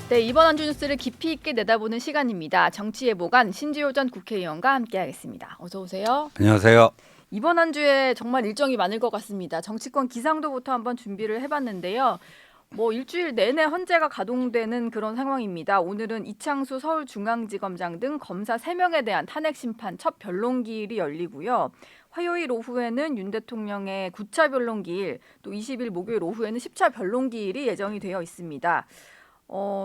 네, 이번 한 주 뉴스를 깊이 있게 내다보는 시간입니다. 정치의 보관 신지호 전 국회의원과 함께하겠습니다. 어서 오세요. 안녕하세요. 이번 한 주에 정말 일정이 많을 것 같습니다. 정치권 기상도부터 한번 준비를 해봤는데요. 일주일 내내 헌재가 가동되는 그런 상황입니다. 오늘은 이창수 서울중앙지검장 등 검사 3명에 대한 탄핵 심판 첫 변론기일이 열리고요. 화요일 오후에는 윤 대통령의 9차 변론기일, 또 20일 목요일 오후에는 10차 변론기일이 예정이 되어 있습니다.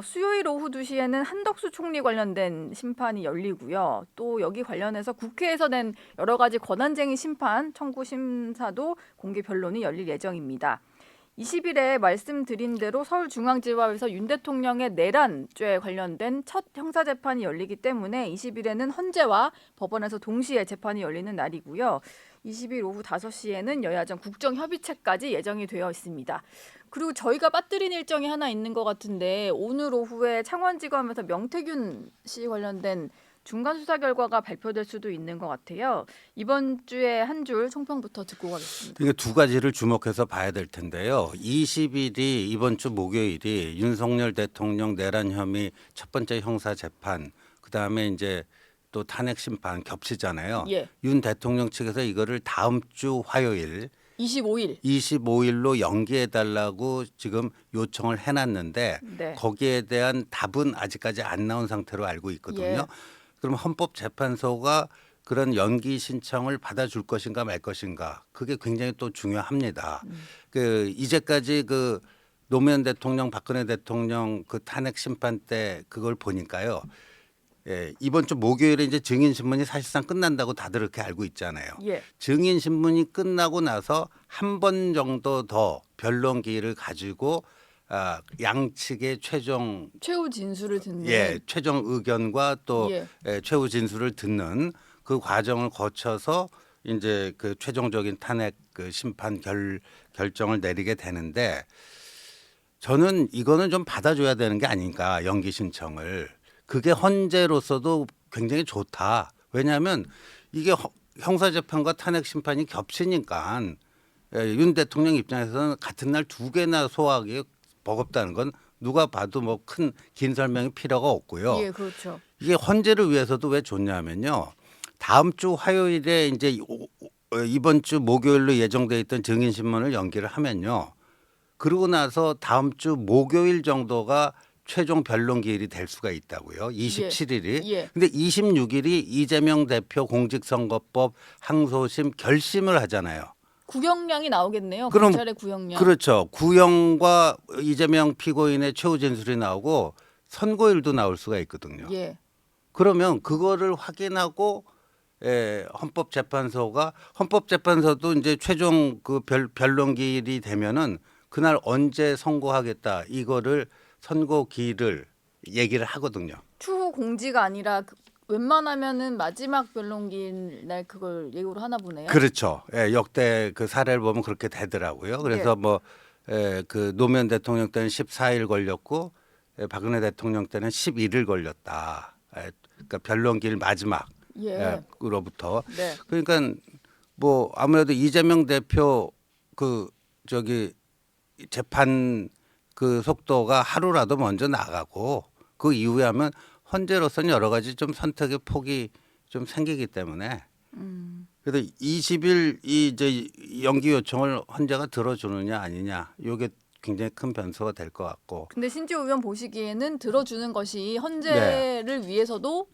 수요일 오후 2시에는 한덕수 총리 관련된 심판이 열리고요. 또 여기 관련해서 국회에서 낸 여러 가지 권한쟁의 심판 청구 심사도 공개 변론이 열릴 예정입니다. 20일에 말씀드린 대로 서울중앙지법에서 윤 대통령의 내란죄 관련된 첫 형사재판이 열리기 때문에 20일에는 헌재와 법원에서 동시에 재판이 열리는 날이고요. 20일 오후 5시에는 여야정 국정협의체까지 예정이 되어 있습니다. 그리고 저희가 빠뜨린 일정이 하나 있는 것 같은데 오늘 오후에 창원지검에서 명태균 씨 관련된 중간 수사 결과가 발표될 수도 있는 것 같아요. 이번 주에 한 줄 총평부터 듣고 가겠습니다. 이게 두 가지를 주목해서 봐야 될 텐데요. 20일이 이번 주 목요일이 윤석열 대통령 내란 혐의 첫 번째 형사 재판, 그다음에 이제 또 탄핵 심판 겹치잖아요. 예. 윤 대통령 측에서 이거를 다음 주 화요일 25일로 연기해 달라고 지금 요청을 해놨는데 네. 거기에 대한 답은 아직까지 안 나온 상태로 알고 있거든요. 예. 그럼 헌법재판소가 그런 연기 신청을 받아줄 것인가 말 것인가, 그게 굉장히 또 중요합니다. 이제까지 그 노무현 대통령, 박근혜 대통령 그 탄핵 심판 때 그걸 보니까요. 예, 이번 주 목요일에 이제 증인 신문이 사실상 끝난다고 다들 그렇게 알고 있잖아요. 예. 증인 신문이 끝나고 나서 한 번 정도 더 변론 기일을 가지고 양측의 최후 진술을 듣는. 최종 의견과 또 예. 최후 진술을 듣는 그 과정을 거쳐서 이제 그 최종적인 탄핵 그 심판 결정을 내리게 되는데, 저는 이거는 좀 받아줘야 되는 게 아닌가, 연기 신청을. 그게 헌재로서도 굉장히 좋다. 왜냐하면 이게 형사재판과 탄핵 심판이 겹치니까 윤 대통령 입장에서는 같은 날 두 개나 소화하기 버겁다는 건 누가 봐도 뭐 큰 긴 설명이 필요가 없고요. 예, 그렇죠. 이게 헌재를 위해서도 왜 좋냐면요. 다음 주 화요일에 이제 이번 주 목요일로 예정돼 있던 증인 신문을 연기를 하면요. 그러고 나서 다음 주 목요일 정도가 최종 변론 기일이 될 수가 있다고요. 27일이. 예. 근데 26일이 이재명 대표 공직선거법 항소심 결심을 하잖아요. 구형량이 나오겠네요. 그럼 검찰의 구형량. 그렇죠. 구형과 이재명 피고인의 최후 진술이 나오고 선고일도 나올 수가 있거든요. 예. 그러면 그거를 확인하고 헌법재판소도 이제 최종 그 변론 기일이 되면은 그날 언제 선고하겠다, 이거를 선고 기일을 얘기를 하거든요. 추후 공지가 아니라 웬만하면은 마지막 변론기일 날 그걸 예고로 하나 보네요. 그렇죠. 역대 그 사례를 보면 그렇게 되더라고요. 그래서 그 노무현 대통령 때는 14일 걸렸고 박근혜 대통령 때는 11일 걸렸다. 그러니까 변론기일 마지막으로부터. 네. 그러니까 뭐 아무래도 이재명 대표 그 재판 그 속도가 하루라도 먼저 나가고 그 이후에 하면 헌재로서는 여러 가지 좀 선택의 폭이 좀 생기기 때문에 그래서 20일 이제 연기 요청을 헌재가 들어주느냐 아니냐, 이게 굉장히 큰 변수가 될 것 같고. 근데 신지호 의원 보시기에는 들어주는 것이 헌재를 위해서도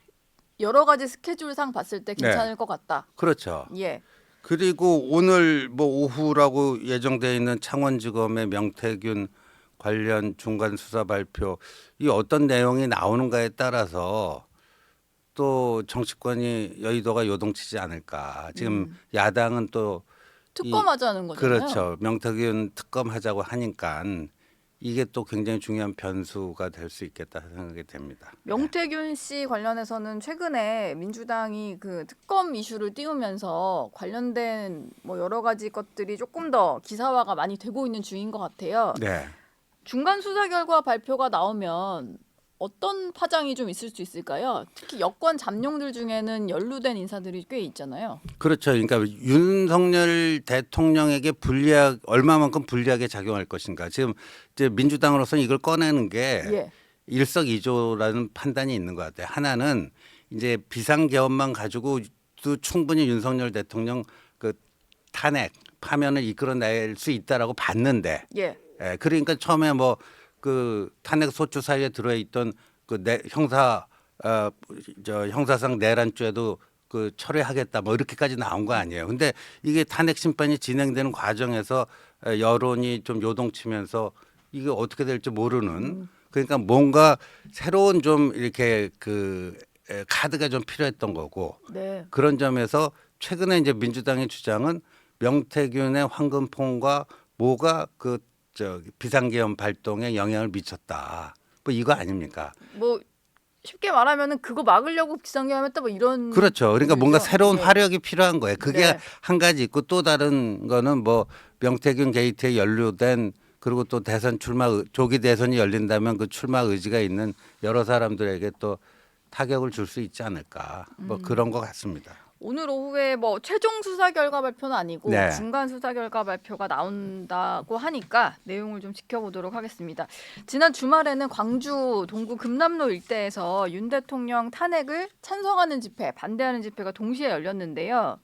여러 가지 스케줄상 봤을 때 괜찮을 것 같다. 그렇죠. 예. 그리고 오늘 뭐 오후라고 예정돼 있는 창원지검의 명태균 관련 중간 수사 발표, 이 어떤 내용이 나오는가에 따라서 또 정치권이 여의도가 요동치지 않을까. 지금 야당은 또 특검하자는 거잖아요. 그렇죠. 명태균 특검하자고 하니까 이게 또 굉장히 중요한 변수가 될 수 있겠다 생각이 됩니다. 명태균 씨 관련해서는 최근에 민주당이 그 특검 이슈를 띄우면서 관련된 여러 가지 것들이 조금 더 기사화가 많이 되고 있는 중인 것 같아요. 네. 중간 수사 결과 발표가 나오면 어떤 파장이 좀 있을 수 있을까요? 특히 여권 잠룡들 중에는 연루된 인사들이 꽤 있잖아요. 그렇죠. 그러니까 윤석열 대통령에게 얼마만큼 불리하게 작용할 것인가. 지금 이제 민주당으로서는 이걸 꺼내는 게 일석이조라는 판단이 있는 것 같아요. 하나는 이제 비상계엄만 가지고도 충분히 윤석열 대통령 그 탄핵 파면을 이끌어낼 수 있다라고 봤는데, 예. 그러니까 처음에 뭐 그 탄핵 소추 사이에 들어있던 그 형사상 내란죄도 그 철회하겠다 뭐 이렇게까지 나온 거 아니에요. 근데 이게 탄핵 심판이 진행되는 과정에서 여론이 좀 요동치면서 이게 어떻게 될지 모르는, 그러니까 뭔가 새로운 좀 이렇게 그 카드가 좀 필요했던 거고, 네. 그런 점에서 최근에 이제 민주당의 주장은 명태균의 황금폰과 뭐가 그 비상계엄 발동에 영향을 미쳤다. 뭐 이거 아닙니까? 뭐 쉽게 말하면은 그거 막으려고 비상계엄했다 뭐 이런. 그렇죠. 그러니까 뭔가 거죠. 새로운 예. 화력이 필요한 거예요. 그게 네. 한 가지 있고, 또 다른 거는 뭐 명태균 게이트에 연루된, 그리고 또 대선 조기 대선이 열린다면 그 출마 의지가 있는 여러 사람들에게 또 타격을 줄 수 있지 않을까. 뭐 그런 것 같습니다. 오늘 오후에 뭐 최종 수사 결과 발표는 아니고 네. 중간 수사 결과 발표가 나온다고 하니까 내용을 좀 지켜보도록 하겠습니다. 지난 주말에는 광주 동구 금남로 일대에서 윤 대통령 탄핵을 찬성하는 집회, 반대하는 집회가 동시에 열렸는데요.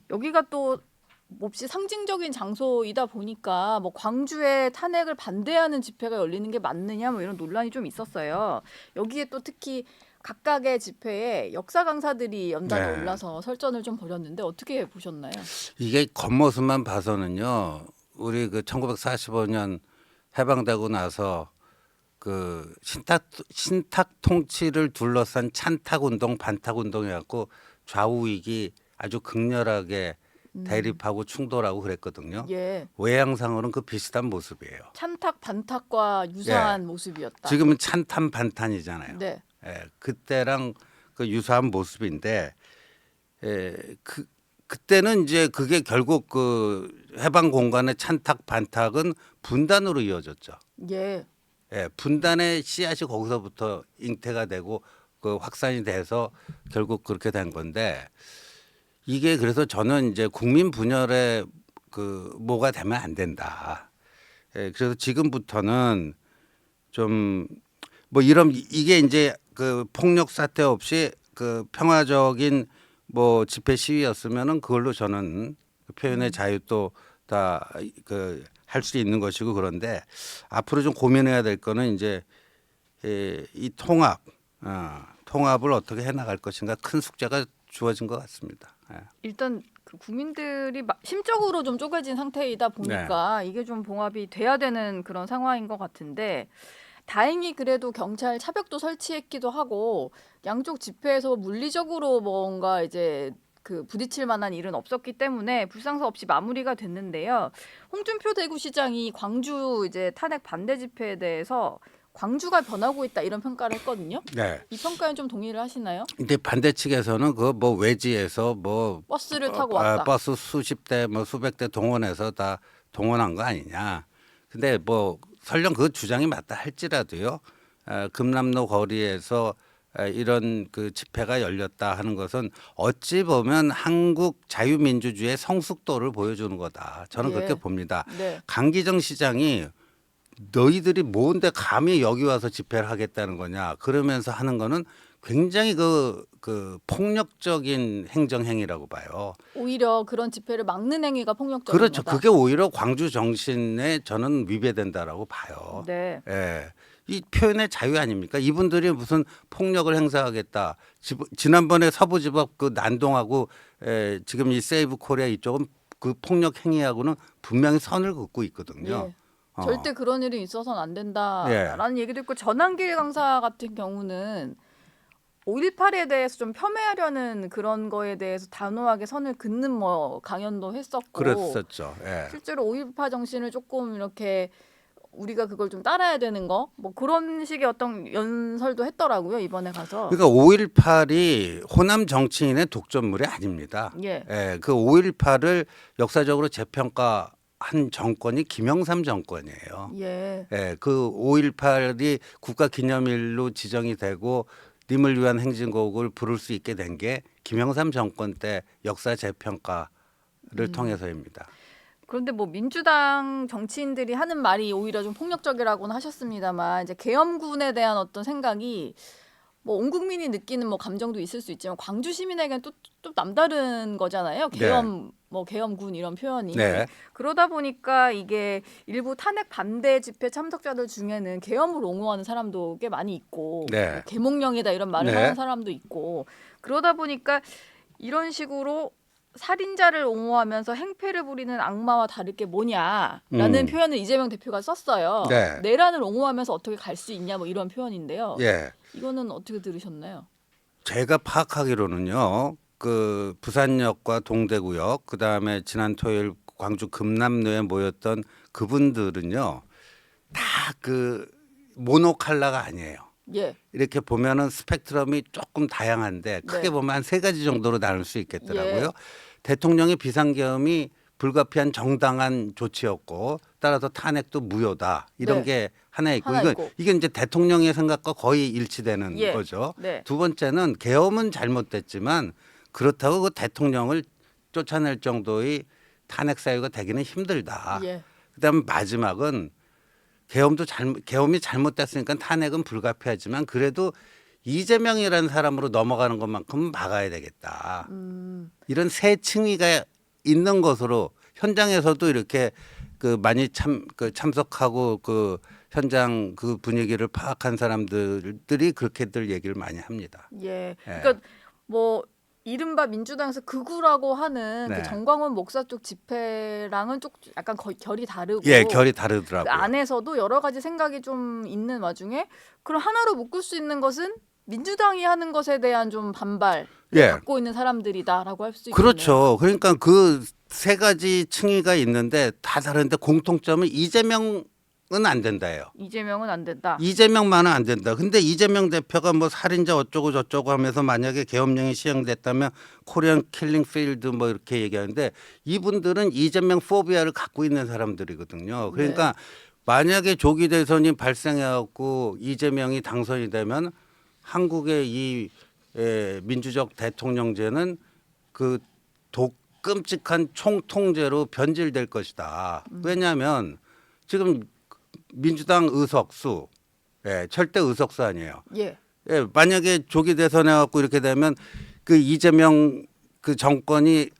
여기가 또 몹시 상징적인 장소이다 보니까 뭐 광주에 탄핵을 반대하는 집회가 열리는 게 맞느냐 뭐 이런 논란이 좀 있었어요. 여기에 또 특히 각각의 집회에 역사 강사들이 연단에 네. 올라서 설전을 좀 벌였는데 어떻게 보셨나요? 이게 겉모습만 봐서는요, 우리 그 1945년 해방되고 나서 그 신탁 통치를 둘러싼 찬탁 운동, 반탁 운동이었고 좌우 위기 아주 극렬하게 대립하고 충돌하고 그랬거든요. 예, 외양상으로는 그 비슷한 모습이에요. 찬탁 반탁과 유사한 모습이었다. 지금은 찬탄 반탄이잖아요. 네, 그때랑 그 유사한 모습인데, 그때는 이제 그게 결국 그 해방 공간의 찬탁 반탁은 분단으로 이어졌죠. 예, 분단의 씨앗이 거기서부터 잉태가 되고 그 확산이 돼서 결국 그렇게 된 건데, 이게 그래서 저는 이제 국민 분열의 그 뭐가 되면 안 된다. 그래서 지금부터는 좀 뭐 이런, 이게 이제 그 폭력 사태 없이 그 평화적인 뭐 집회 시위였으면은 그걸로 저는 표현의 자유 또 다 그 할 수 있는 것이고, 그런데 앞으로 좀 고민해야 될 거는 이제 이 통합을 어떻게 해 나갈 것인가, 큰 숙제가 주어진 것 같습니다. 일단 그 국민들이 심적으로 좀 쪼개진 상태이다 보니까 이게 좀 봉합이 돼야 되는 그런 상황인 것 같은데, 다행히 그래도 경찰 차벽도 설치했기도 하고 양쪽 집회에서 물리적으로 뭔가 이제 그 부딪힐 만한 일은 없었기 때문에 불상사 없이 마무리가 됐는데요. 홍준표 대구시장이 광주 이제 탄핵 반대 집회에 대해서 광주가 변하고 있다 이런 평가를 했거든요. 네. 이 평가에 좀 동의를 하시나요? 근데 반대 측에서는 그 뭐 외지에서 뭐 버스를 타고 왔다. 버스 수십 대 뭐 수백 대 동원해서 다 동원한 거 아니냐. 근데 뭐 설령 그 주장이 맞다 할지라도요, 금남로 거리에서 이런 그 집회가 열렸다 하는 것은 어찌 보면 한국 자유민주주의의 성숙도를 보여주는 거다. 저는 예. 그렇게 봅니다. 네. 강기정 시장이 너희들이 뭔데 감히 여기 와서 집회를 하겠다는 거냐 그러면서 하는 거는 굉장히 그 폭력적인 행정행위라고 봐요. 오히려 그런 집회를 막는 행위가 폭력적인 그렇죠. 거다. 그게 오히려 광주 정신에 저는 위배된다라고 봐요. 네. 이 표현의 자유 아닙니까? 이분들이 무슨 폭력을 행사하겠다. 지난번에 서부지법 그 난동하고 지금 이 세이브 코리아 이쪽은 그 폭력 행위하고는 분명히 선을 긋고 있거든요. 예. 절대 그런 일이 있어서는 안 된다라는 얘기도 있고, 전한길 강사 같은 경우는 5.18에 대해서 좀 폄훼하려는 그런 거에 대해서 단호하게 선을 긋는 뭐 강연도 했었고, 그랬었죠. 예. 실제로 5.18 정신을 조금 이렇게 우리가 그걸 좀 따라야 되는 거 뭐 그런 식의 어떤 연설도 했더라고요 이번에 가서. 그러니까 5.18이 호남 정치인의 독점물이 아닙니다. 예. 그 5.18을 역사적으로 재평가한 정권이 김영삼 정권이에요. 예. 그 5.18이 국가기념일로 지정이 되고 님을 위한 행진곡을 부를 수 있게 된 게 김영삼 정권 때 역사 재평가를 통해서입니다. 그런데 뭐 민주당 정치인들이 하는 말이 오히려 좀 폭력적이라고는 하셨습니다만 이제 계엄군에 대한 어떤 생각이 뭐 온 국민이 느끼는 뭐 감정도 있을 수 있지만 광주 시민에게는 또 남다른 거잖아요. 계엄 뭐 계엄군 이런 표현이. 네. 그러다 보니까 이게 일부 탄핵 반대 집회 참석자들 중에는 계엄을 옹호하는 사람도 꽤 많이 있고 네. 뭐 계몽령이다 이런 말을 네. 하는 사람도 있고 그러다 보니까 이런 식으로 살인자를 옹호하면서 행패를 부리는 악마와 다를 게 뭐냐라는 표현을 이재명 대표가 썼어요. 네. 내란을 옹호하면서 어떻게 갈 수 있냐 뭐 이런 표현인데요. 예. 이거는 어떻게 들으셨나요? 제가 파악하기로는요. 그 부산역과 동대구역 그다음에 지난 토요일 광주 금남로에 모였던 그분들은요. 다 그 모노칼라가 아니에요. 예. 이렇게 보면은 스펙트럼이 조금 다양한데 크게 네. 보면 한 세 가지 정도로 나눌 수 있겠더라고요. 예. 대통령의 비상계엄이 불가피한 정당한 조치였고 따라서 탄핵도 무효다. 이런 네. 게 하나 있고 하나 있고. 이게 이제 대통령의 생각과 거의 일치되는 예. 거죠. 네. 두 번째는 계엄은 잘못됐지만 그렇다고 그 대통령을 쫓아낼 정도의 탄핵 사유가 되기는 힘들다. 예. 그다음에 마지막은 계엄이 잘못됐으니까 탄핵은 불가피하지만 그래도 이재명이라는 사람으로 넘어가는 것만큼은 막아야 되겠다. 이런 세 층위가 있는 것으로 현장에서도 이렇게 그 많이 참석하고 그 현장 그 분위기를 파악한 사람들이 그렇게들 얘기를 많이 합니다. 예. 그러니까 뭐 이른바 민주당에서 극우라고 하는 네. 그 정광훈 목사 쪽 집회랑은 좀 약간 결이 다르고 예, 결이 그 다르더라고요. 안에서도 여러 가지 생각이 좀 있는 와중에 그럼 하나로 묶을 수 있는 것은 민주당이 하는 것에 대한 좀 반발을 예. 갖고 있는 사람들이다라고 할 수 있겠네요. 그렇죠. 그러니까 그 세 가지 층위가 있는데 다 다른데 공통점은 이재명은 안 된다예요. 이재명은 안 된다. 이재명만은 안 된다. 근데 이재명 대표가 뭐 살인자 어쩌고 저쩌고 하면서 만약에 계엄령이 시행됐다면 코리안 킬링 필드 뭐 이렇게 얘기하는데 이분들은 이재명 포비아를 갖고 있는 사람들이거든요. 그러니까 만약에 조기 대선이 발생해갖고 이재명이 당선이 되면 한국의 이 민주적 대통령제는 그 끔찍한 총통제로 변질될 것이다. 왜냐하면 지금 민주당 의석수, 절대 의석수 아니에요. 예. 만약에 조기 대선해 갖고 이렇게 되면 그 이재명 그 정권이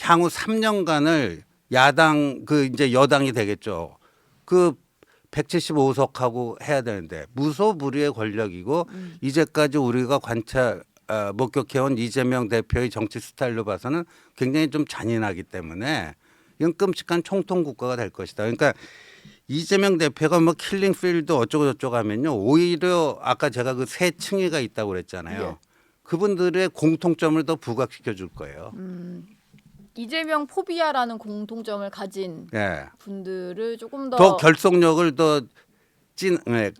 향후 3년간을 야당 그 이제 여당이 되겠죠. 그 175석하고 해야 되는데 무소불위의 권력이고 이제까지 우리가 목격해온 이재명 대표의 정치 스타일로 봐서는 굉장히 좀 잔인하기 때문에 이건 끔찍한 총통 국가가 될 것이다. 그러니까 이재명 대표가 뭐 킬링필드 어쩌고 저쩌고 하면요. 오히려 아까 제가 그 세 층위가 있다고 그랬잖아요. 예. 그분들의 공통점을 더 부각시켜 줄 거예요. 이재명 포비아라는 공통점을 가진 예. 분들을 조금 더 결속력을 더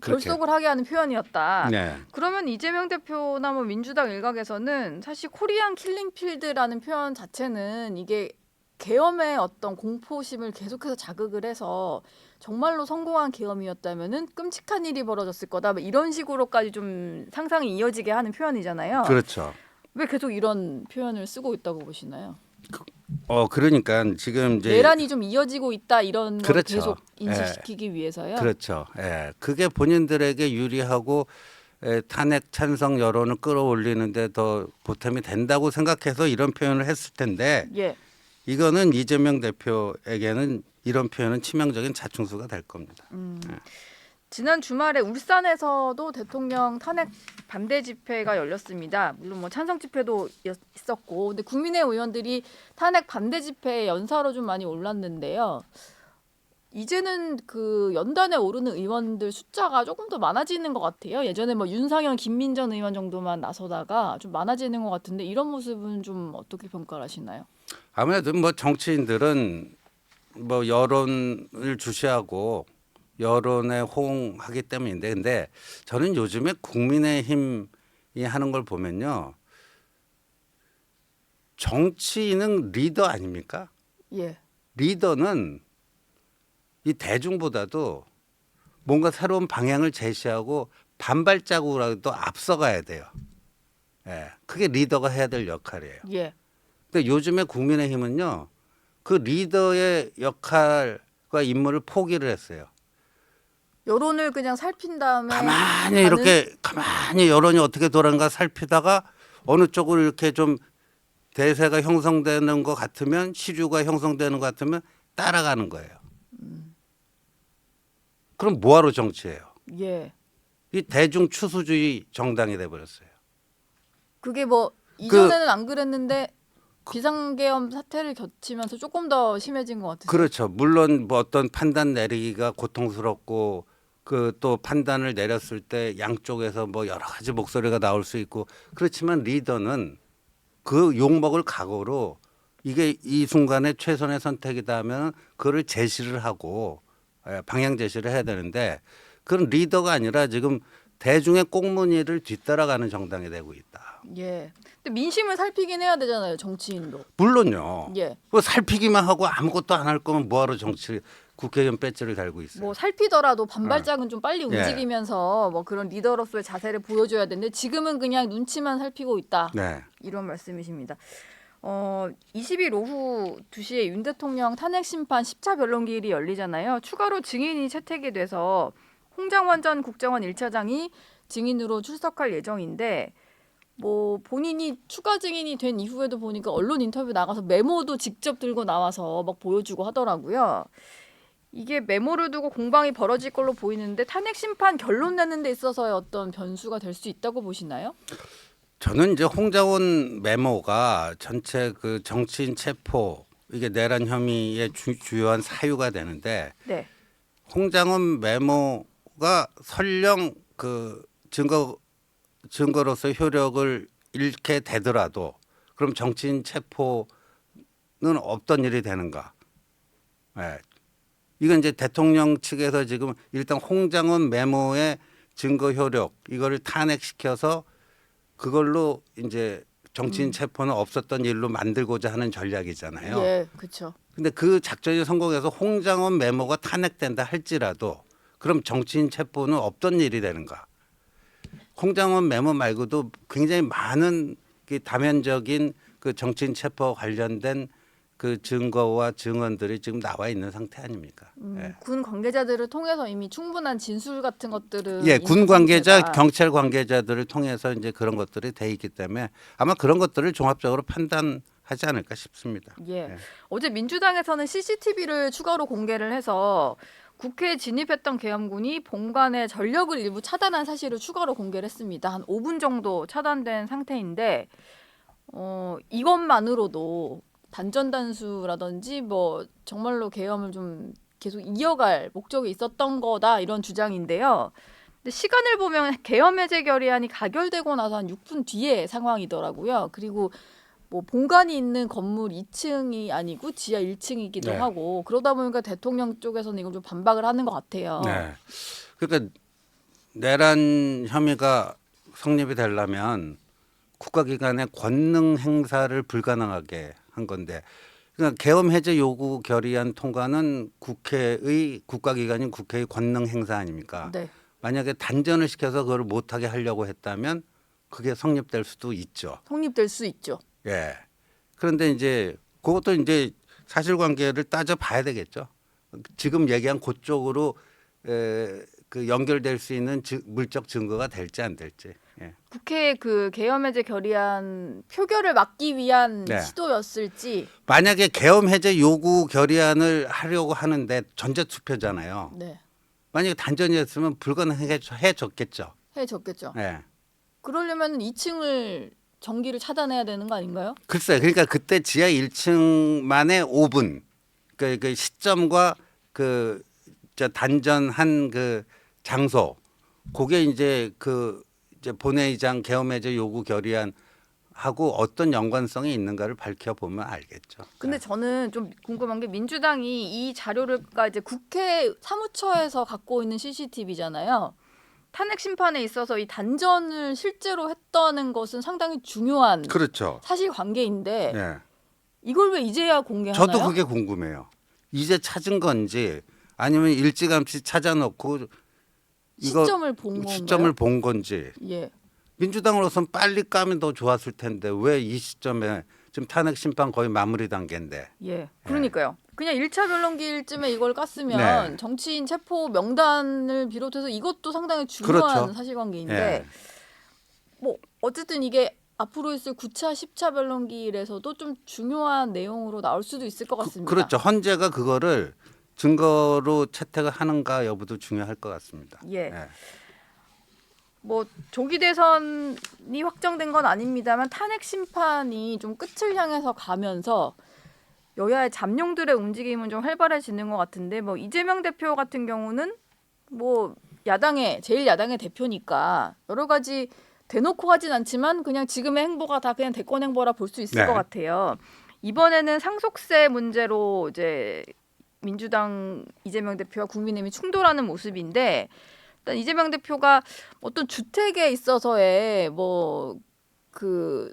그렇게. 결속을 하게 하는 표현이었다. 네. 그러면 이재명 대표나 뭐 민주당 일각에서는 사실 코리안 킬링필드라는 표현 자체는 이게 계엄의 어떤 공포심을 계속해서 자극을 해서 정말로 성공한 계엄이었다면은 끔찍한 일이 벌어졌을 거다. 뭐 이런 식으로까지 좀 상상이 이어지게 하는 표현이잖아요. 그렇죠. 왜 계속 이런 표현을 쓰고 있다고 보시나요? 그러니까 지금 이제 내란이 좀 이어지고 있다 이런 걸 그렇죠. 계속 인식시키기 위해서요. 그렇죠. 그게 본인들에게 유리하고 탄핵 찬성 여론을 끌어올리는데 더 보탬이 된다고 생각해서 이런 표현을 했을 텐데 예. 이거는 이재명 대표에게는 이런 표현은 치명적인 자충수가 될 겁니다. 지난 주말에 울산에서도 대통령 탄핵 반대 집회가 열렸습니다. 물론 뭐 찬성 집회도 있었고, 근데 국민의 의원들이 탄핵 반대 집회에 연사로 좀 많이 올랐는데요. 이제는 그 연단에 오르는 의원들 숫자가 조금 더 많아지는 것 같아요. 예전에 뭐 윤상현, 김민전 의원 정도만 나서다가 좀 많아지는 것 같은데 이런 모습은 좀 어떻게 평가를 하시나요? 아무래도 뭐 정치인들은 뭐 여론을 주시하고 여론에 호응하기 때문인데 근데 저는 요즘에 국민의힘이 하는 걸 보면요. 정치인은 리더 아닙니까? 예. 리더는 이 대중보다도 뭔가 새로운 방향을 제시하고 반발자국으로라도 앞서가야 돼요. 그게 리더가 해야 될 역할이에요. 예. 근데 요즘에 국민의힘은요. 그 리더의 역할과 임무를 포기를 했어요. 여론을 그냥 살핀 다음에 가만히 가는- 이렇게 가만히 여론이 어떻게 돌아가는가 살피다가 어느 쪽으로 이렇게 좀 대세가 형성되는 것 같으면 시류가 형성되는 것 같으면 따라가는 거예요. 그럼 뭐하러 정치해요? 예. 이 대중 추수주의 정당이 돼버렸어요. 그게 뭐 이전에는 안 그랬는데 비상계엄 사태를 겹치면서 조금 더 심해진 것 같으세요? 그렇죠. 물론 뭐 어떤 판단 내리기가 고통스럽고 그 또 판단을 내렸을 때 양쪽에서 뭐 여러 가지 목소리가 나올 수 있고 그렇지만 리더는 그 욕먹을 각오로 이게 이 순간에 최선의 선택이다 하면 그거를 제시를 하고 방향 제시를 해야 되는데 그런 리더가 아니라 지금 대중의 꽁무니를 뒤따라가는 정당이 되고 있다. 예. 근데 민심을 살피긴 해야 되잖아요, 정치인도. 물론요. 예. 뭐 살피기만 하고 아무것도 안 할 거면 뭐하러 정치 국회의원 배지를 달고 있어요. 뭐 살피더라도 반발짝은 좀 빨리 예. 움직이면서 뭐 그런 리더로서의 자세를 보여줘야 되는데 지금은 그냥 눈치만 살피고 있다. 네. 이런 말씀이십니다. 20일 오후 2시에 윤 대통령 탄핵 심판 10차 변론기일이 열리잖아요. 추가로 증인이 채택이 돼서 홍장원 전 국정원 1차장이 증인으로 출석할 예정인데 뭐 본인이 추가 증인이 된 이후에도 보니까 언론 인터뷰 나가서 메모도 직접 들고 나와서 막 보여주고 하더라고요. 이게 메모를 두고 공방이 벌어질 걸로 보이는데 탄핵 심판 결론 내는 데 있어서의 어떤 변수가 될 수 있다고 보시나요? 저는 이제 홍장원 메모가 전체 그 정치인 체포 이게 내란 혐의의 주요한 사유가 되는데 네. 홍장원 메모가 설령 그 증거로서 효력을 잃게 되더라도 그럼 정치인 체포는 없던 일이 되는가? 네. 이건 이제 대통령 측에서 지금 일단 홍장원 메모의 증거 효력 이거를 탄핵시켜서 그걸로 이제 정치인 체포는 없었던 일로 만들고자 하는 전략이잖아요. 예, 그렇죠. 근데 그 작전이 성공해서 홍장원 메모가 탄핵된다 할지라도 그럼 정치인 체포는 없던 일이 되는가? 홍장원 메모 말고도 굉장히 많은 그 다면적인 그 정치인 체포 관련된 그 증거와 증언들이 지금 나와 있는 상태 아닙니까? 예. 군 관계자들을 통해서 이미 충분한 진술 같은 것들은 예, 있는 군 관계자, 상태다. 경찰 관계자들을 통해서 이제 그런 것들이 돼 있기 때문에 아마 그런 것들을 종합적으로 판단하지 않을까 싶습니다. 예. 예. 어제 민주당에서는 CCTV를 추가로 공개를 해서 국회에 진입했던 계엄군이 본관의 전력을 일부 차단한 사실을 추가로 공개를 했습니다. 한 5분 정도 차단된 상태인데 이것만으로도 단전단수라든지 뭐 정말로 계엄을 좀 계속 이어갈 목적이 있었던 거다 이런 주장인데요. 근데 시간을 보면 계엄 해제 결의안이 가결되고 나서 한 6분 뒤에 상황이더라고요. 그리고 뭐 본관이 있는 건물 2층이 아니고 지하 1층이기도 네. 하고 그러다 보니까 대통령 쪽에서는 이걸 좀 반박을 하는 것 같아요. 네. 그러니까 내란 혐의가 성립이 되려면 국가기관의 권능 행사를 불가능하게 한 건데 그러니까 계엄 해제 요구 결의안 통과는 국회의 국가기관인 국회의 권능 행사 아닙니까? 네. 만약에 단전을 시켜서 그걸 못하게 하려고 했다면 그게 성립될 수도 있죠. 성립될 수 있죠. 예. 그런데 이제 그것도 이제 사실관계를 따져 봐야 되겠죠. 지금 얘기한 그쪽으로 그 연결될 수 있는 물적 증거가 될지 안 될지. 예. 국회 그 계엄 해제 결의안 표결을 막기 위한 네. 시도였을지. 만약에 계엄 해제 요구 결의안을 하려고 하는데 전자 투표잖아요. 네. 만약에 단전이었으면 불가능해졌겠죠. 해줬겠죠. 예. 그러려면 2층을 전기를 차단해야 되는 거 아닌가요? 글쎄요. 그러니까 그때 지하 1층만의 5분 그 시점과 그 단전한 그 장소 그게 이제 그 이제 본회의장 계엄해제 요구 결의안 하고 어떤 연관성이 있는가를 밝혀보면 알겠죠. 근데 저는 좀 궁금한 게 민주당이 이 자료를 그러니까 이제 국회 사무처에서 갖고 있는 CCTV잖아요. 탄핵 심판에 있어서 이 단전을 실제로 했다는 것은 상당히 중요한 그렇죠. 사실관계인데 예. 이걸 왜 이제야 공개하나요? 저도 그게 궁금해요. 이제 찾은 건지 아니면 일찌감치 찾아놓고 이거 시점을 본 건가요? 시점을 본 건지 예. 민주당으로서는 빨리 까면 더 좋았을 텐데 왜 이 시점에 지금 탄핵 심판 거의 마무리 단계인데. 예. 그러니까요. 그냥 1차 변론기일쯤에 이걸 깠으면 네. 정치인 체포 명단을 비롯해서 이것도 상당히 중요한 그렇죠. 사실관계인데 예. 뭐 어쨌든 이게 앞으로 있을 9차, 10차 변론기일에서도 좀 중요한 내용으로 나올 수도 있을 것 같습니다. 그렇죠. 헌재가 그거를 증거로 채택을 하는가 여부도 중요할 것 같습니다. 예. 뭐 조기 대선이 확정된 건 아닙니다만 탄핵 심판이 좀 끝을 향해서 가면서 여야의 잠룡들의 움직임은 좀 활발해지는 것 같은데 뭐 이재명 대표 같은 경우는 뭐 제일 야당의 대표니까 여러 가지 대놓고 하진 않지만 그냥 지금의 행보가 다 그냥 대권 행보라 볼 수 있을 네. 것 같아요. 이번에는 상속세 문제로 이제 민주당 이재명 대표와 국민의힘이 충돌하는 모습인데 일단 이재명 대표가 어떤 주택에 있어서의 뭐 그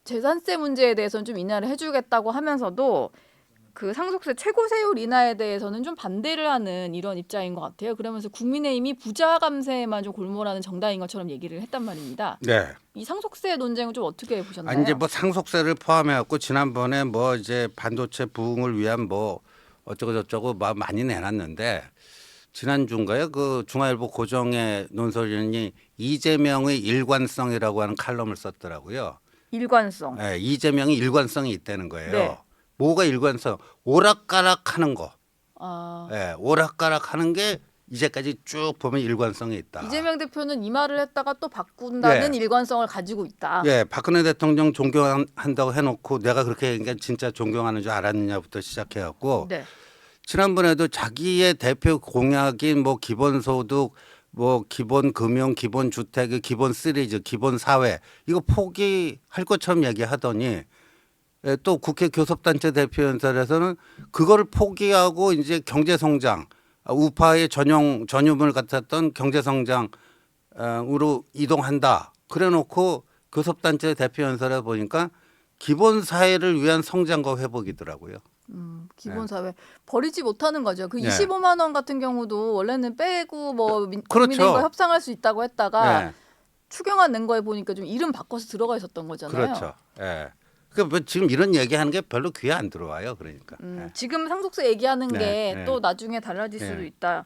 재산세 문제에 대해서는 좀 인하를 해주겠다고 하면서도 그 상속세 최고세율 인하에 대해서는 좀 반대를 하는 이런 입장인 것 같아요. 그러면서 국민의힘이 부자 감세에만 좀 골몰하는 정당인 것처럼 얘기를 했단 말입니다. 네. 이 상속세 논쟁은 좀 어떻게 보셨나요? 아니 이제 뭐 상속세를 포함해갖고 지난번에 뭐 이제 반도체 부흥을 위한 뭐 어쩌고 저쩌고 막 많이 내놨는데 지난주인가요? 그 중앙일보 고정의 논설위원이 이재명의 일관성이라고 하는 칼럼을 썼더라고요. 일관성. 네, 이재명이 일관성이 있다는 거예요. 네. 뭐가 일관성? 오락가락하는 거. 아, 네, 오락가락하는 게 이제까지 쭉 보면 일관성이 있다. 이재명 대표는 이 말을 했다가 또 바꾼다는 예. 일관성을 가지고 있다. 예, 박근혜 대통령 존경한다고 해놓고 내가 그렇게 그러니까 진짜 존경하는 줄 알았느냐부터 시작해갖고 네. 지난번에도 자기의 대표 공약인 뭐 기본소득, 뭐 기본금융, 기본주택, 기본 시리즈, 기본사회 이거 포기할 것처럼 얘기하더니 예, 또 국회 교섭단체 대표연설에서는 그거를 포기하고 이제 경제성장, 우파의 전유물 같았던 경제성장으로 이동한다. 그래놓고 교섭단체 대표연설에 보니까 기본사회를 위한 성장과 회복이더라고요. 기본사회 버리지 못하는 거죠. 그 네. 25만 원 같은 경우도 원래는 빼고 뭐 그렇죠. 국민의힘과 협상할 수 있다고 했다가 네. 추경안 낸 거에 보니까 좀 이름 바꿔서 들어가 있었던 거잖아요. 그렇죠. 예. 그러니까 뭐 지금 이런 얘기하는 게 별로 귀에 안 들어와요. 그러니까. 예. 지금 상속세 얘기하는 네, 게 네. 또 나중에 달라질 수도 네. 있다.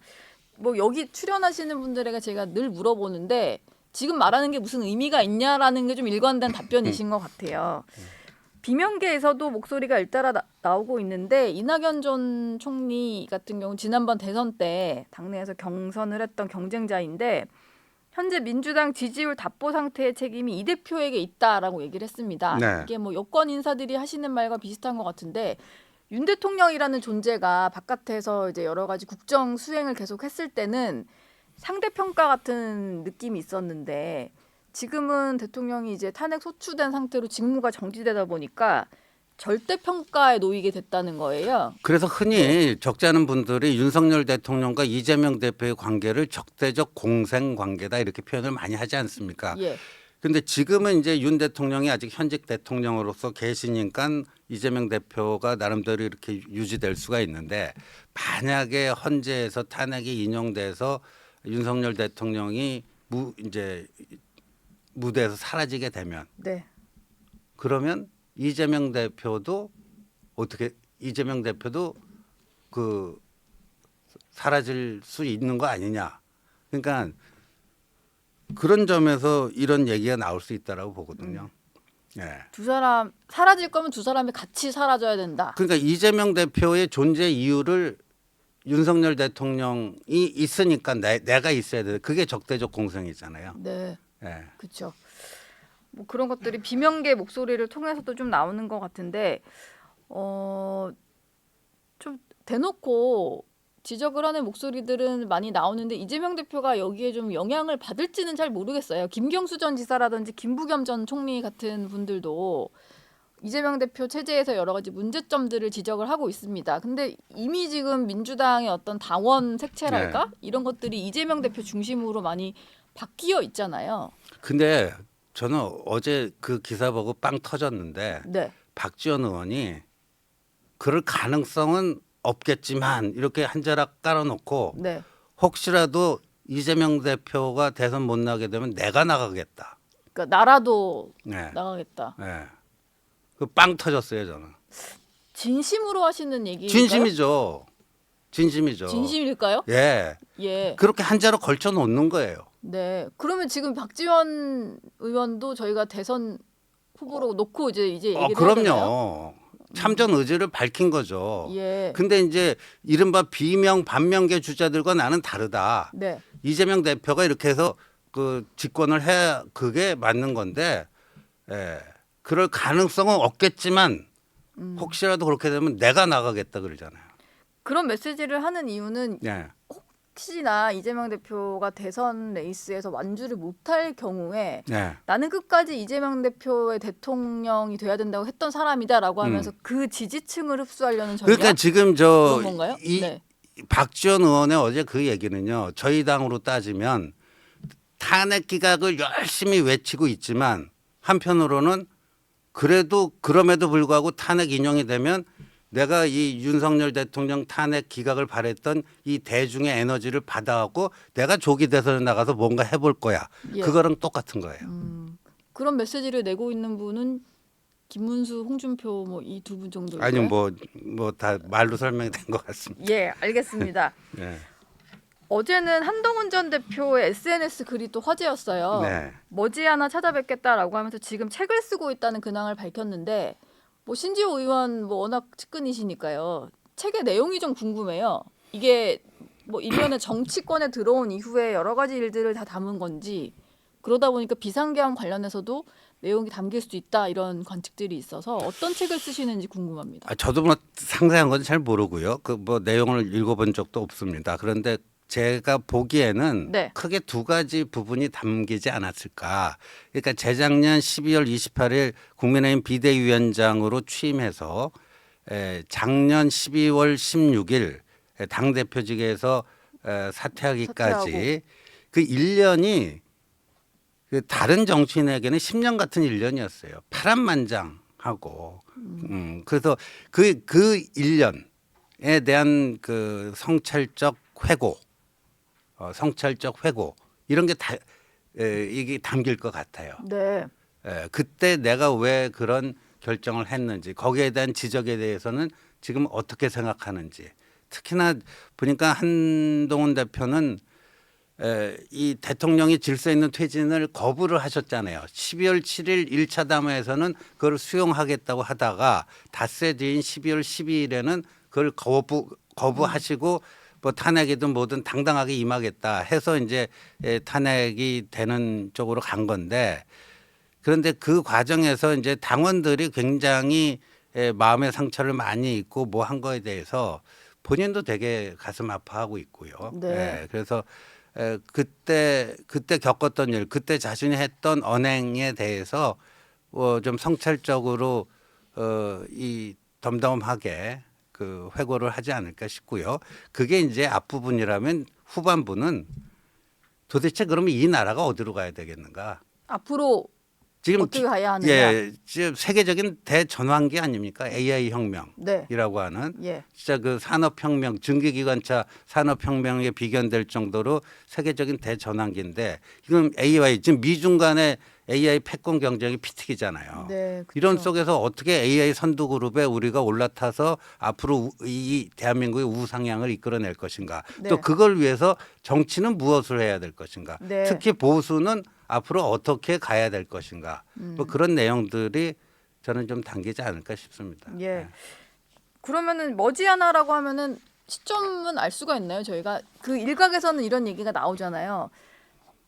뭐 여기 출연하시는 분들에게 제가 늘 물어보는데 지금 말하는 게 무슨 의미가 있냐라는 게 좀 일관된 답변이신 것 같아요. 비명계에서도 목소리가 잇따라 나오고 있는데 이낙연 전 총리 같은 경우 지난번 대선 때 당내에서 경선을 했던 경쟁자인데 현재 민주당 지지율 답보 상태의 책임이 이 대표에게 있다라고 얘기를 했습니다. 네. 이게 뭐 여권 인사들이 하시는 말과 비슷한 것 같은데 윤 대통령이라는 존재가 바깥에서 이제 여러 가지 국정 수행을 계속했을 때는 상대평가 같은 느낌이 있었는데 지금은 대통령이 이제 탄핵 소추된 상태로 직무가 정지되다 보니까 절대평가에 놓이게 됐다는 거예요. 그래서 흔히 적지 않은 분들이 윤석열 대통령과 이재명 대표의 관계를 적대적 공생 관계다 이렇게 표현을 많이 하지 않습니까? 예. 근데 지금은 이제 윤 대통령이 아직 현직 대통령으로서 계시니까 이재명 대표가 나름대로 이렇게 유지될 수가 있는데 만약에 헌재에서 탄핵이 인용돼서 윤석열 대통령이 이제 무대에서 사라지게 되면 네. 그러면 이재명 대표도 그 사라질 수 있는 거 아니냐. 그러니까 그런 점에서 이런 얘기가 나올 수 있다라고 보거든요. 예. 두 사람 사라질 거면 두 사람이 같이 사라져야 된다. 그러니까 이재명 대표의 존재 이유를 윤석열 대통령이 있으니까 내가 있어야 돼. 그게 적대적 공생이잖아요. 네. 예. 그렇죠. 뭐 그런 것들이 비명계 목소리를 통해서도 좀 나오는 것 같은데 좀 대놓고 지적을 하는 목소리들은 많이 나오는데 이재명 대표가 여기에 좀 영향을 받을지는 잘 모르겠어요. 김경수 전 지사라든지 김부겸 전 총리 같은 분들도 이재명 대표 체제에서 여러 가지 문제점들을 지적을 하고 있습니다. 근데 이미 지금 민주당의 어떤 당원 색채랄까 이런 것들이 이재명 대표 중심으로 많이 바뀌어 있잖아요. 근데 저는 어제 그 기사 보고 빵 터졌는데 네. 박지원 의원이 그럴 가능성은 없겠지만 이렇게 한 자락 깔아놓고 네. 혹시라도 이재명 대표가 대선 못 나게 되면 내가 나가겠다. 그러니까 나라도 네. 나가겠다. 네. 그 빵 터졌어요 저는. 진심으로 하시는 얘기일까요? 진심이죠. 진심이죠. 진심일까요? 예. 예. 그렇게 한자로 걸쳐 놓는 거예요. 네. 그러면 지금 박지원 의원도 저희가 대선 후보로 놓고 이제 얘기를 해야 되나요? 그럼요. 참전 의지를 밝힌 거죠. 예. 근데 이제 이른바 비명 반명계 주자들과 나는 다르다. 네. 이재명 대표가 이렇게 해서 그 집권을 해 그게 맞는 건데, 예. 그럴 가능성은 없겠지만 혹시라도 그렇게 되면 내가 나가겠다 그러잖아요. 그런 메시지를 하는 이유는 예. 혹시나 이재명 대표가 대선 레이스에서 완주를 못할 경우에 예. 나는 끝까지 이재명 대표의 대통령이 돼야 된다고 했던 사람이다라고 하면서 그 지지층을 흡수하려는 전략 그러니까 지금 그런 건가요? 이 네. 박지원 의원의 어제 그 얘기는요. 저희 당으로 따지면 탄핵 기각을 열심히 외치고 있지만 한편으로는 그래도 그럼에도 불구하고 탄핵 인용이 되면 내가 이 윤석열 대통령 탄핵 기각을 바랬던 이 대중의 에너지를 받아갖고 내가 조기 대선에 나가서 뭔가 해볼 거야. 예. 그거랑 똑같은 거예요. 그런 메시지를 내고 있는 분은 김문수, 홍준표 뭐 이 두 분 정도일까요? 아니 뭐 다 말로 설명이 된 것 같습니다. 예, 알겠습니다. 네. 어제는 한동훈 전 대표의 SNS 글이 또 화제였어요. 네. 머지않아 찾아뵙겠다라고 하면서 지금 책을 쓰고 있다는 근황을 밝혔는데 뭐 신지호 의원 뭐 워낙 측근이시니까요. 책의 내용이 좀 궁금해요. 이게 뭐 일련의 정치권에 들어온 이후에 여러 가지 일들을 다 담은 건지 그러다 보니까 비상계엄 관련해서도 내용이 담길 수 있다 이런 관측들이 있어서 어떤 책을 쓰시는지 궁금합니다. 저도 뭐 상세한 건 잘 모르고요. 그 뭐 내용을 읽어본 적도 없습니다. 그런데 제가 보기에는 네. 크게 두 가지 부분이 담기지 않았을까. 그러니까 재작년 12월 28일 국민의힘 비대위원장으로 취임해서 작년 12월 16일 당대표직에서 사퇴하기까지 그 1년이 그 다른 정치인에게는 10년 같은 1년이었어요. 파란만장하고. 그래서 그 1년에 대한 그 성찰적 회고, 성찰적 회고 이런 게 다 이게 담길 것 같아요. 네. 그때 내가 왜 그런 결정을 했는지 거기에 대한 지적에 대해서는 지금 어떻게 생각하는지 특히나 보니까 한동훈 대표는 이 대통령이 질서 있는 퇴진을 거부를 하셨잖아요. 12월 7일 1차 담화에서는 그걸 수용하겠다고 하다가 닷새 뒤인 12월 12일에는 그걸 거부하시고 뭐 탄핵이든 뭐든 당당하게 임하겠다 해서 이제 탄핵이 되는 쪽으로 간 건데 그런데 그 과정에서 이제 당원들이 굉장히 마음의 상처를 많이 입고 뭐 한 거에 대해서 본인도 되게 가슴 아파하고 있고요. 네. 그래서 그때 겪었던 일, 그때 자신이 했던 언행에 대해서 좀 성찰적으로 이 덤덤하게 그 회고를 하지 않을까 싶고요. 그게 이제 앞부분이라면 후반부는 도대체 그러면 이 나라가 어디로 가야 되겠는가? 앞으로 지금 어떻게 가야 하느냐? 예, 지금 세계적인 대전환기 아닙니까? AI 혁명이라고 네. 하는 예. 진짜 그 산업혁명, 증기기관차 산업혁명에 비견될 정도로 세계적인 대전환기인데 지금 AI 지금 미중 간의 AI 패권 경쟁이 피튀기잖아요. 네, 그쵸. 이런 속에서 어떻게 AI 선두 그룹에 우리가 올라타서 앞으로 이 대한민국의 우상향을 이끌어낼 것인가? 네. 또 그걸 위해서 정치는 무엇을 해야 될 것인가? 네. 특히 보수는 앞으로 어떻게 가야 될 것인가? 뭐 그런 내용들이 저는 좀 담기지 않을까 싶습니다. 예. 네. 그러면은 머지않아라고 하면은 시점은 알 수가 있나요? 저희가 그 일각에서는 이런 얘기가 나오잖아요.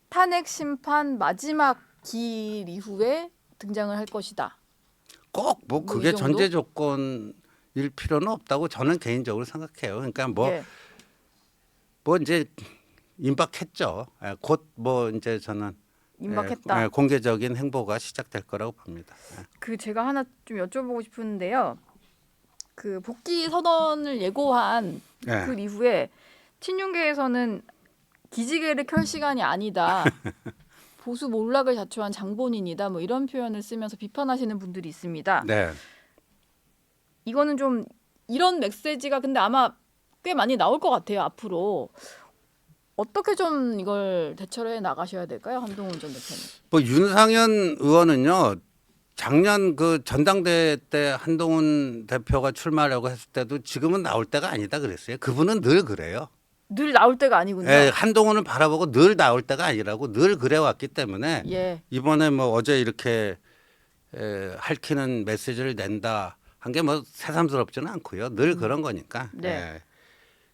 탄핵 심판 마지막 기일 이후에 등장을 할 것이다. 꼭 뭐 뭐 그게 이 정도? 전제 조건일 필요는 없다고 저는 개인적으로 생각해요. 그러니까 예. 뭐 이제 임박했죠. 곧 뭐 이제 저는 임박했다. 공개적인 행보가 시작될 거라고 봅니다. 그 제가 하나 좀 여쭤보고 싶은데요. 그 복귀 선언을 예고한 예. 그 이후에 친윤계에서는 기지개를 켤 시간이 아니다. 보수 몰락을 자초한 장본인이다. 뭐 이런 표현을 쓰면서 비판하시는 분들이 있습니다. 네. 이거는 좀 이런 메시지가 근데 아마 꽤 많이 나올 것 같아요. 앞으로 어떻게 좀 이걸 대처를 해 나가셔야 될까요, 한동훈 전 대표님? 뭐 윤상현 의원은요 작년 그 전당대회 때 한동훈 대표가 출마하려고 했을 때도 지금은 나올 때가 아니다 그랬어요. 그분은 늘 그래요. 늘 나올 때가 아니군요. 예, 한동훈을 바라보고 늘 나올 때가 아니라고 늘 그래왔기 때문에 예. 이번에 뭐 어제 이렇게 할퀴는 메시지를 낸다 한 게 뭐 새삼스럽지는 않고요. 늘 그런 거니까. 네. 예.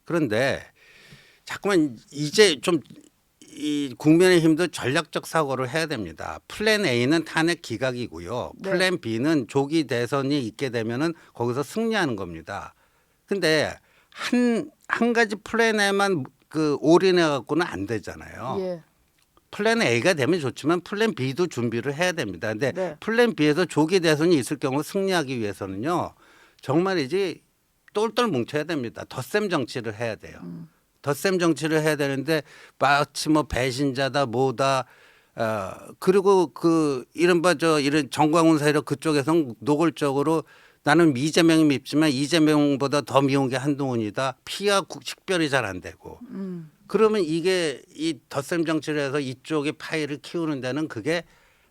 그런데 자꾸만 이제 좀 이 국민의힘도 전략적 사고를 해야 됩니다. 플랜 A는 탄핵 기각이고요. 네. 플랜 B는 조기 대선이 있게 되면은 거기서 승리하는 겁니다. 근데 한 가지 플랜에만 그 올인해 갖고는 안 되잖아요. 예. 플랜 A가 되면 좋지만 플랜 B도 준비를 해야 됩니다. 근데 네. 플랜 B에서 조기 대선이 있을 경우 승리하기 위해서는요. 정말이지 똘똘 뭉쳐야 됩니다. 덧셈 정치를 해야 돼요. 덧셈 정치를 해야 되는데 마치 뭐 배신자다 뭐다 그리고 그 이른바 이런 정광훈 세력 그쪽에서는 노골적으로 나는 이재명이 밉지만 이재명보다 더 미운 게 한동훈이다. 피하 식별이 잘 안 되고 그러면 이게 이 덧셈 정치를 해서 이쪽의 파일을 키우는 데는 그게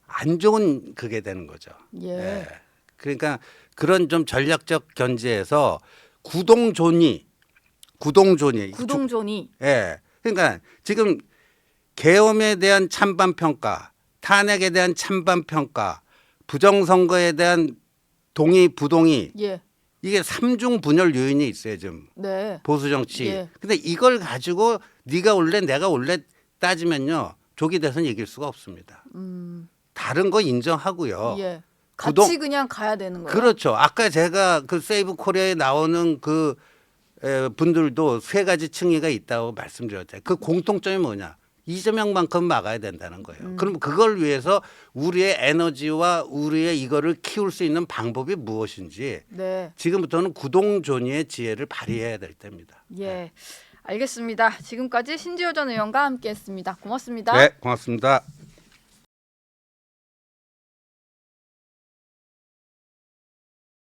안 좋은 그게 되는 거죠. 예. 그러니까 그런 좀 전략적 견제에서 구동존이 구동존이 예. 그러니까 지금 계엄에 대한 찬반 평가, 탄핵에 대한 찬반 평가, 부정선거에 대한 동의 부동의 예. 이게 삼중 분열 요인이 있어요 지금 네. 보수 정치. 예. 근데 이걸 가지고 네가 올래 내가 올래 따지면요 조기 대선 이길 수가 없습니다. 다른 거 인정하고요. 예. 같이 그냥 가야 되는 거예요. 그렇죠. 아까 제가 그 세이브 코리아에 나오는 그 분들도 세 가지 층위가 있다고 말씀드렸잖아요. 그 공통점이 뭐냐? 이재명만큼 막아야 된다는 거예요. 그럼 그걸 위해서 우리의 에너지와 우리의 이거를 키울 수 있는 방법이 무엇인지 네. 지금부터는 구동존의의 지혜를 발휘해야 될 때입니다. 예. 알겠습니다. 지금까지 신지호 전 의원과 함께했습니다. 고맙습니다. 네, 고맙습니다.